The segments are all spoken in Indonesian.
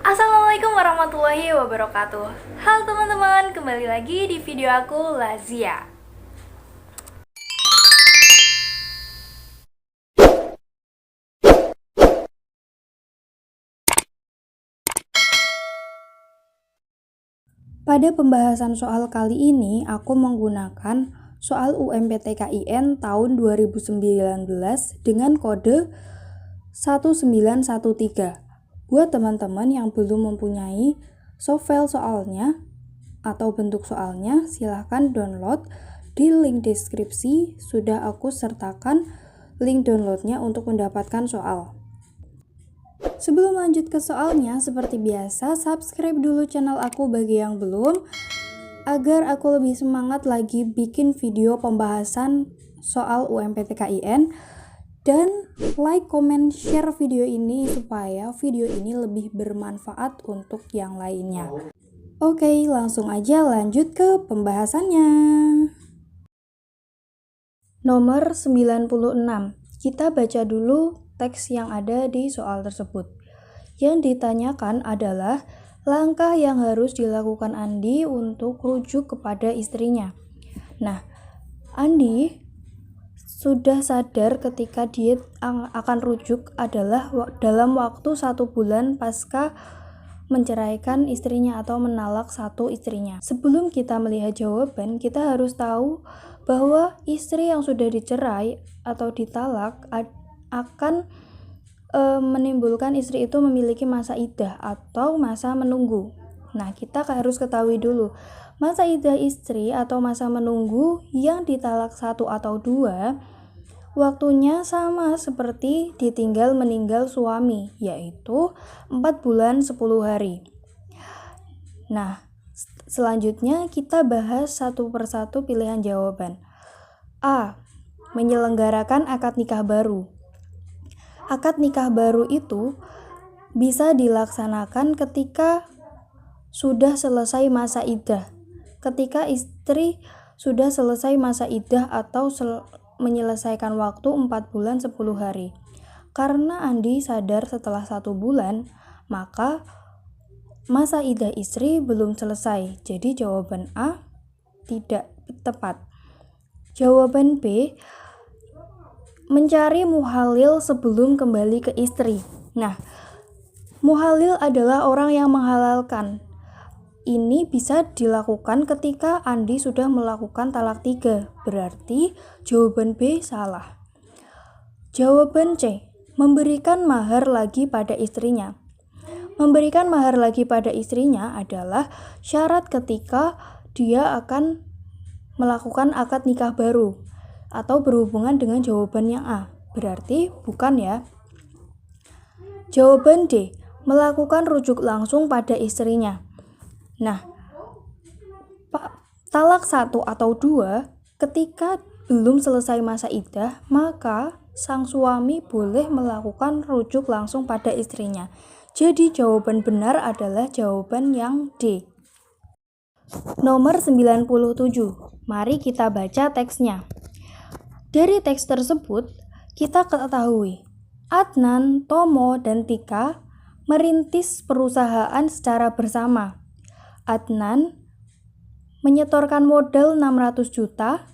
Assalamualaikum warahmatullahi wabarakatuh. Halo teman-teman, kembali lagi di video aku Lazia. Pada pembahasan soal kali ini, aku menggunakan soal UMPTKIN tahun 2019 dengan kode 1913. Buat teman-teman yang belum mempunyai softfile soalnya atau bentuk soalnya, silahkan download di link deskripsi. Sudah aku sertakan link downloadnya untuk mendapatkan soal. Sebelum lanjut ke soalnya, seperti biasa, subscribe dulu channel aku bagi yang belum, agar aku lebih semangat lagi bikin video pembahasan soal UMPTKIN, dan like, comment, share video ini supaya video ini lebih bermanfaat untuk yang lainnya. Oke, langsung aja lanjut ke pembahasannya. Nomor 96. Kita baca dulu teks yang ada di soal tersebut. Yang ditanyakan adalah langkah yang harus dilakukan Andi untuk rujuk kepada istrinya. Nah, Andi sudah sadar ketika dia akan rujuk adalah dalam waktu 1 bulan pasca menceraikan istrinya atau menalak satu istrinya. Sebelum kita melihat jawaban, kita harus tahu bahwa istri yang sudah dicerai atau ditalak akan menimbulkan istri itu memiliki masa iddah atau masa menunggu. Nah, kita harus ketahui dulu masa iddah istri atau masa menunggu yang ditalak 1 atau 2 waktunya sama seperti ditinggal meninggal suami, yaitu 4 bulan 10 hari. Nah, selanjutnya kita bahas satu persatu pilihan jawaban. A. Menyelenggarakan akad nikah baru. Akad nikah baru itu bisa dilaksanakan ketika sudah selesai masa iddah. Ketika istri sudah selesai masa iddah atau menyelesaikan waktu 4 bulan 10 hari. Karena Andi sadar setelah 1 bulan, maka masa iddah istri belum selesai. Jadi jawaban A tidak tepat. Jawaban B, mencari muhalil sebelum kembali ke istri. Nah, muhalil adalah orang yang menghalalkan. Ini bisa dilakukan ketika Andi sudah melakukan talak 3. Berarti jawaban B salah. Jawaban C, memberikan mahar lagi pada istrinya. Memberikan mahar lagi pada istrinya adalah syarat ketika dia akan melakukan akad nikah baru atau berhubungan dengan jawaban yang A. Berarti bukan ya. Jawaban D, melakukan rujuk langsung pada istrinya. Nah, talak 1 atau 2 ketika belum selesai masa iddah, maka sang suami boleh melakukan rujuk langsung pada istrinya. Jadi jawaban benar adalah jawaban yang D. Nomor 97. Mari kita baca teksnya. Dari teks tersebut, kita ketahui Adnan, Tomo, dan Tika merintis perusahaan secara bersama. Adnan menyetorkan modal 600 juta,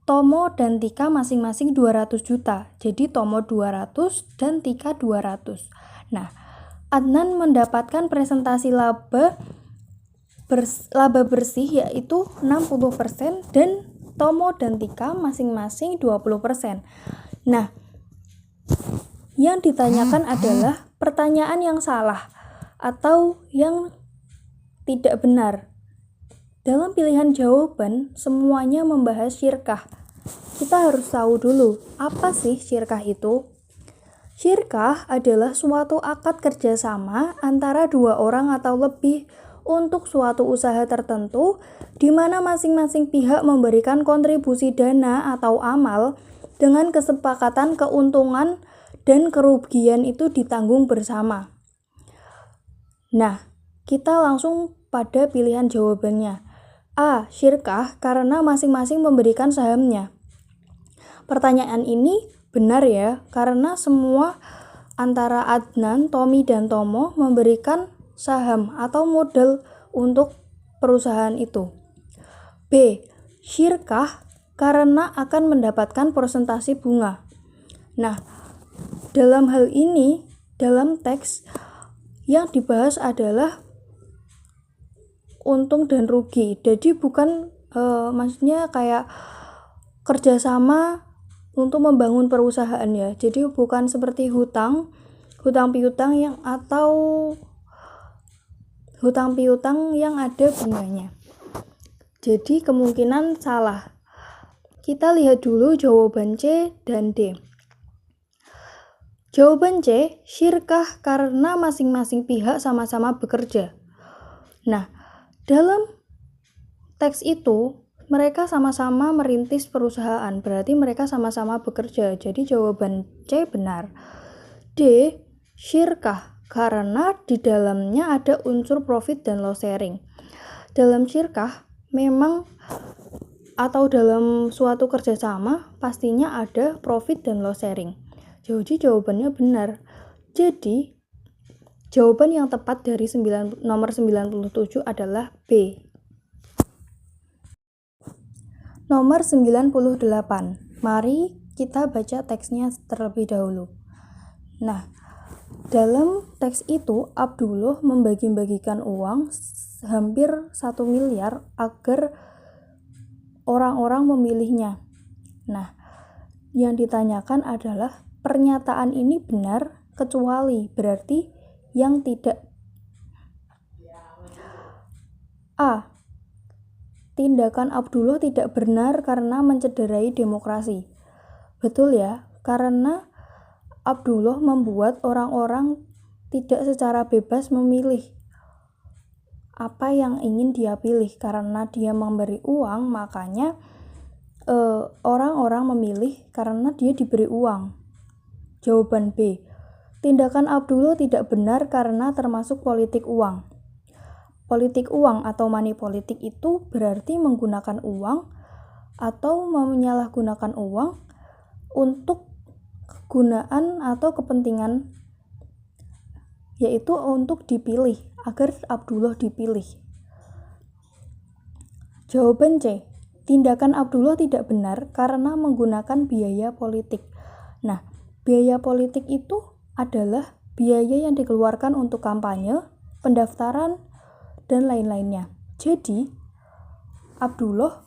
Tomo dan Tika masing-masing 200 juta. Jadi Tomo 200 dan Tika 200. Nah, Adnan mendapatkan presentasi laba bersih yaitu 60% dan Tomo dan Tika masing-masing 20%. Nah, yang ditanyakan adalah pertanyaan yang salah atau yang tidak benar. Dalam pilihan jawaban, semuanya membahas syirkah. Kita harus tahu dulu, apa sih syirkah itu? Syirkah adalah suatu akad kerjasama antara 2 orang atau lebih untuk suatu usaha tertentu, di mana masing-masing pihak memberikan kontribusi dana atau amal dengan kesepakatan keuntungan dan kerugian itu ditanggung bersama. Nah, kita langsung pada pilihan jawabannya. A. Syirkah karena masing-masing memberikan sahamnya. Pertanyaan ini benar ya, karena semua antara Adnan, Tommy, dan Tomo memberikan saham atau modal untuk perusahaan itu. B. Syirkah karena akan mendapatkan persentase bunga. Nah, dalam hal ini, dalam teks yang dibahas adalah untung dan rugi. Jadi bukan maksudnya kayak kerjasama untuk membangun perusahaan ya. Jadi bukan seperti hutang piutang yang ada bunganya. Jadi kemungkinan salah. Kita lihat dulu jawaban C dan D. Jawaban C, syirkah karena masing-masing pihak sama-sama bekerja. Nah, dalam teks itu mereka sama-sama merintis perusahaan, berarti mereka sama-sama bekerja. Jadi jawaban C benar. D, syirkah karena di dalamnya ada unsur profit dan loss sharing. Dalam syirkah memang atau dalam suatu kerjasama pastinya ada profit dan loss sharing. Jadi jawabannya benar. Jadi jawaban yang tepat dari nomor 97 adalah B. Nomor 98. Mari kita baca teksnya terlebih dahulu. Nah, dalam teks itu Abdullah membagi-bagikan uang hampir 1 miliar agar orang-orang memilihnya. Nah, yang ditanyakan adalah pernyataan ini benar kecuali, berarti yang tidak. A. Tindakan Abdullah tidak benar karena mencederai demokrasi. Betul ya, karena Abdullah membuat orang-orang tidak secara bebas memilih apa yang ingin dia pilih. Karena dia memberi uang, makanya orang-orang memilih karena dia diberi uang. Jawaban B. Tindakan Abdullah tidak benar karena termasuk politik uang. Politik uang atau money politik itu berarti menggunakan uang atau menyalahgunakan uang untuk kegunaan atau kepentingan, yaitu untuk dipilih, agar Abdullah dipilih. Jawaban C. Tindakan Abdullah tidak benar karena menggunakan biaya politik. Nah, biaya politik itu adalah biaya yang dikeluarkan untuk kampanye, pendaftaran, dan lain-lainnya. Jadi, Abdullah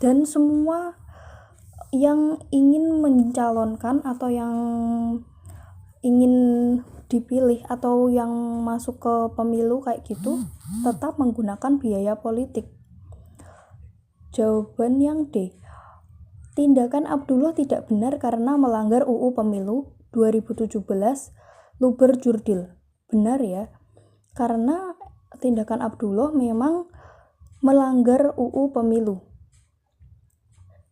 dan semua yang ingin mencalonkan atau yang ingin dipilih atau yang masuk ke pemilu kayak gitu tetap menggunakan biaya politik. Jawaban yang D. Tindakan Abdullah tidak benar karena melanggar UU Pemilu 2017 Luber Jurdil. Benar ya, karena tindakan Abdullah memang melanggar UU Pemilu.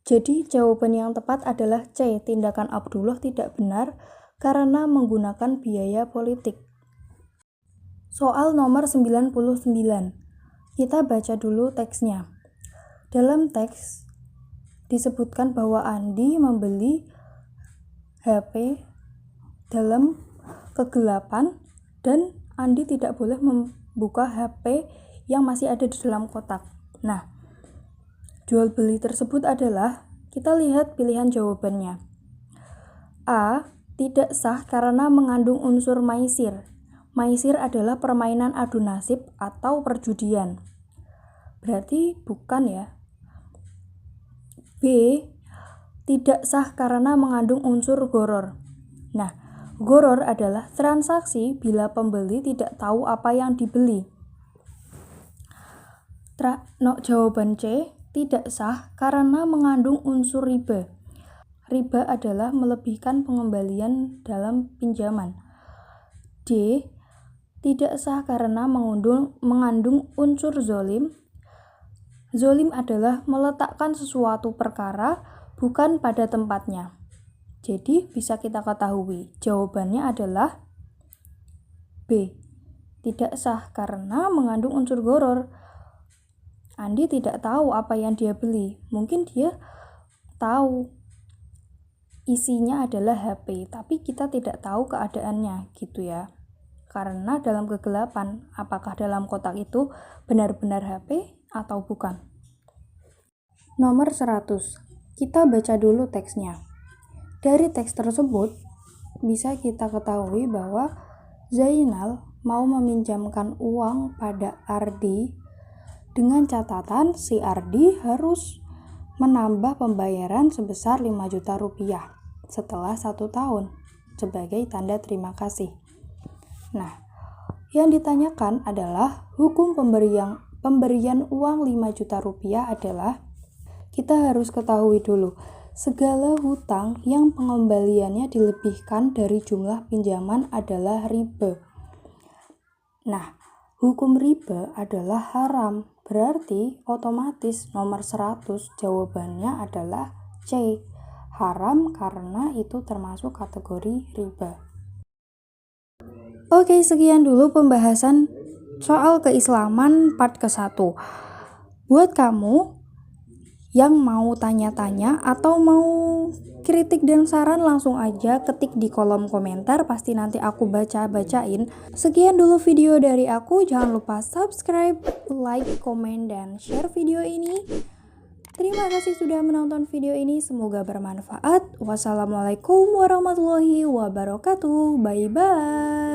Jadi jawaban yang tepat adalah C. Tindakan Abdullah tidak benar karena menggunakan biaya politik. Soal nomor 99. Kita baca dulu teksnya. Dalam teks disebutkan bahwa Andi membeli HP dalam kegelapan dan Andi tidak boleh membuka HP yang masih ada di dalam kotak. Nah, jual beli tersebut adalah, kita lihat pilihan jawabannya. A. Tidak sah karena mengandung unsur maisir. Maisir adalah permainan adu nasib atau perjudian. Berarti bukan ya. B. Tidak sah karena mengandung unsur gharar. Nah, gharar adalah transaksi bila pembeli tidak tahu apa yang dibeli. Jawaban C. Tidak sah karena mengandung unsur riba. Riba adalah melebihkan pengembalian dalam pinjaman. D. Tidak sah karena mengandung unsur zolim. Zolim adalah meletakkan sesuatu perkara bukan pada tempatnya. Jadi bisa kita ketahui jawabannya adalah B. Tidak sah karena mengandung unsur gharar. Andi tidak tahu apa yang dia beli. Mungkin dia tahu isinya adalah HP, tapi kita tidak tahu keadaannya gitu ya. karena dalam kegelapan, apakah dalam kotak itu benar-benar HP atau bukan? Nomor 100. Kita baca dulu teksnya. Dari teks tersebut, bisa kita ketahui bahwa Zainal mau meminjamkan uang pada Ardi dengan catatan si Ardi harus menambah pembayaran sebesar 5 juta rupiah setelah 1 tahun sebagai tanda terima kasih. Nah, yang ditanyakan adalah hukum pemberian uang 5 juta rupiah adalah, kita harus ketahui dulu, segala hutang yang pengembaliannya dilebihkan dari jumlah pinjaman adalah riba. Nah, hukum riba adalah haram, berarti otomatis nomor 100 jawabannya adalah C. Haram karena itu termasuk kategori riba. Oke, sekian dulu pembahasan soal keislaman part ke-1. Buat kamu yang mau tanya-tanya atau mau kritik dan saran, langsung aja ketik di kolom komentar, pasti nanti aku bacain. Sekian dulu video dari aku, jangan lupa subscribe, like, komen, dan share video ini. Terima kasih sudah menonton video ini, semoga bermanfaat. Wassalamualaikum warahmatullahi wabarakatuh. Bye bye.